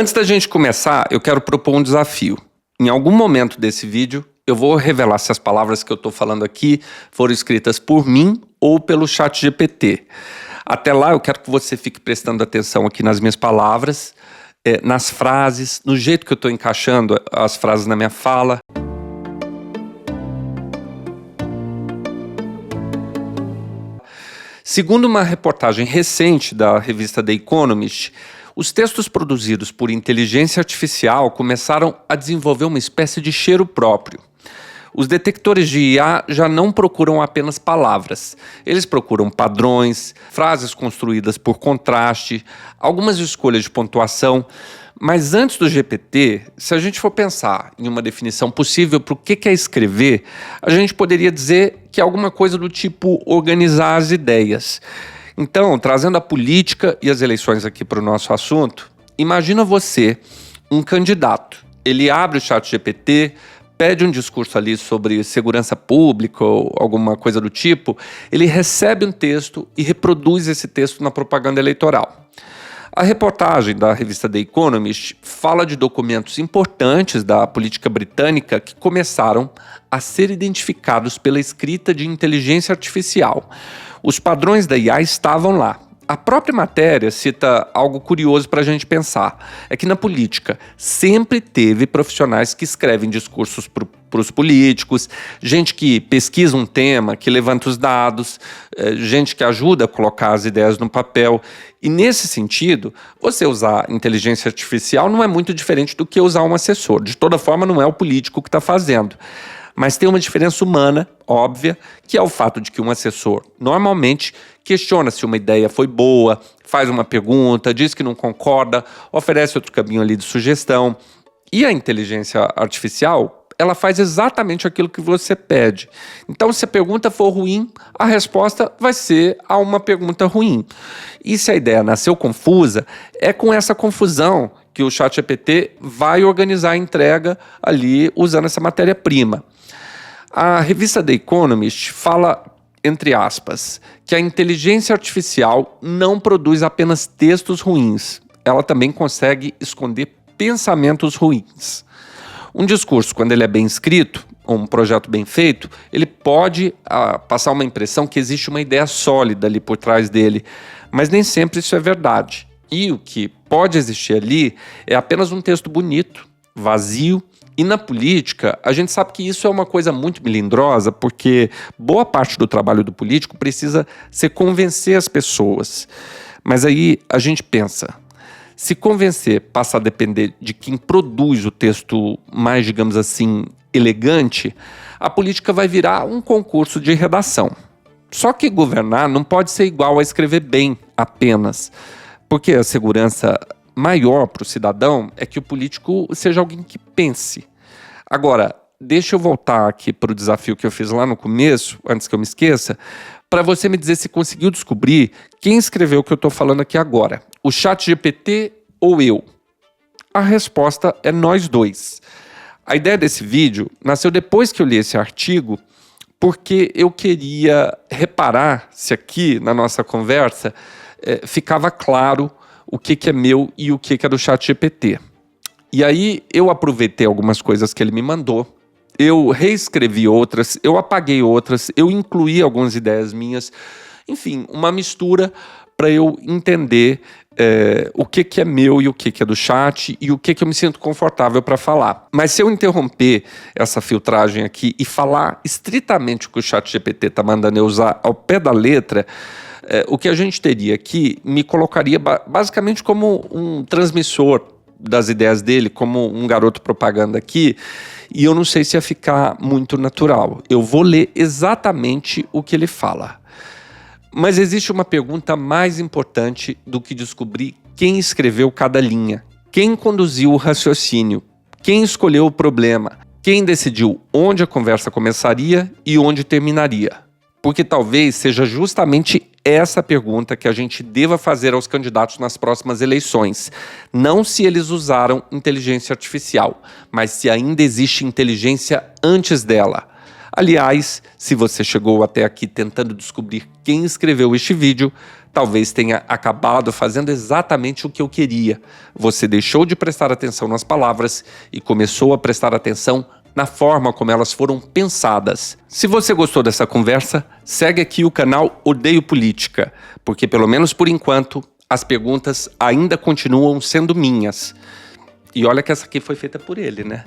Antes da gente começar, eu quero propor um desafio. Em algum momento desse vídeo, eu vou revelar se as palavras que eu estou falando aqui foram escritas por mim ou pelo ChatGPT. Até lá, eu quero que você fique prestando atenção aqui nas minhas palavras, nas frases, no jeito que eu estou encaixando as frases na minha fala. Segundo uma reportagem recente da revista The Economist, os textos produzidos por inteligência artificial começaram a desenvolver uma espécie de cheiro próprio. Os detectores de IA já não procuram apenas palavras. Eles procuram padrões, frases construídas por contraste, algumas escolhas de pontuação. Mas antes do GPT, se a gente for pensar em uma definição possível para o que é escrever, a gente poderia dizer que é alguma coisa do tipo organizar as ideias. Então, trazendo a política e as eleições aqui para o nosso assunto, imagina você, um candidato. Ele abre o ChatGPT, pede um discurso ali sobre segurança pública ou alguma coisa do tipo, ele recebe um texto e reproduz esse texto na propaganda eleitoral. A reportagem da revista The Economist fala de documentos importantes da política britânica que começaram a ser identificados pela escrita de inteligência artificial. Os padrões da IA estavam lá. A própria matéria cita algo curioso para a gente pensar. É que na política sempre teve profissionais que escrevem discursos para os políticos, gente que pesquisa um tema, que levanta os dados, gente que ajuda a colocar as ideias no papel. E nesse sentido, você usar inteligência artificial não é muito diferente do que usar um assessor. De toda forma, não é o político que está fazendo. Mas tem uma diferença humana, óbvia, que é o fato de que um assessor normalmente questiona se uma ideia foi boa, faz uma pergunta, diz que não concorda, oferece outro caminho ali de sugestão. E a inteligência artificial, ela faz exatamente aquilo que você pede. Então, se a pergunta for ruim, a resposta vai ser a uma pergunta ruim. E se a ideia nasceu confusa, é com essa confusão que o ChatGPT vai organizar a entrega ali usando essa matéria-prima. A revista The Economist fala, entre aspas, que a inteligência artificial não produz apenas textos ruins, ela também consegue esconder pensamentos ruins. Um discurso, quando ele é bem escrito, ou um projeto bem feito, ele pode passar uma impressão que existe uma ideia sólida ali por trás dele, mas nem sempre isso é verdade. E o que pode existir ali é apenas um texto bonito, vazio. E na política, a gente sabe que isso é uma coisa muito melindrosa, porque boa parte do trabalho do político precisa ser convencer as pessoas. Mas aí a gente pensa, se convencer passa a depender de quem produz o texto mais, digamos assim, elegante, a política vai virar um concurso de redação. Só que governar não pode ser igual a escrever bem apenas, porque a segurança maior para o cidadão é que o político seja alguém que pense. Agora, deixa eu voltar aqui para o desafio que eu fiz lá no começo, antes que eu me esqueça, para você me dizer se conseguiu descobrir quem escreveu o que eu estou falando aqui agora, o ChatGPT ou eu. A resposta é nós dois. A ideia desse vídeo nasceu depois que eu li esse artigo, porque eu queria reparar se aqui na nossa conversa ficava claro o que é meu e o que é do ChatGPT. E aí eu aproveitei algumas coisas que ele me mandou, eu reescrevi outras, eu apaguei outras, eu incluí algumas ideias minhas, enfim, uma mistura para eu entender o que é meu e o que é do chat e o que eu me sinto confortável para falar. Mas se eu interromper essa filtragem aqui e falar estritamente o que o ChatGPT está mandando eu usar ao pé da letra, o que a gente teria aqui me colocaria basicamente como um transmissor das ideias dele, como um garoto propaganda aqui, e eu não sei se ia ficar muito natural. Eu vou ler exatamente o que ele fala. Mas existe uma pergunta mais importante do que descobrir quem escreveu cada linha, quem conduziu o raciocínio, quem escolheu o problema, quem decidiu onde a conversa começaria e onde terminaria. Porque talvez seja justamente essa pergunta que a gente deva fazer aos candidatos nas próximas eleições. Não se eles usaram inteligência artificial, mas se ainda existe inteligência antes dela. Aliás, se você chegou até aqui tentando descobrir quem escreveu este vídeo, talvez tenha acabado fazendo exatamente o que eu queria. Você deixou de prestar atenção nas palavras e começou a prestar atenção na forma como elas foram pensadas. Se você gostou dessa conversa, segue aqui o canal Odeio Política, porque pelo menos por enquanto as perguntas ainda continuam sendo minhas. E olha que essa aqui foi feita por ele, né?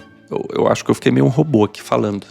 Eu acho que eu fiquei meio um robô aqui falando.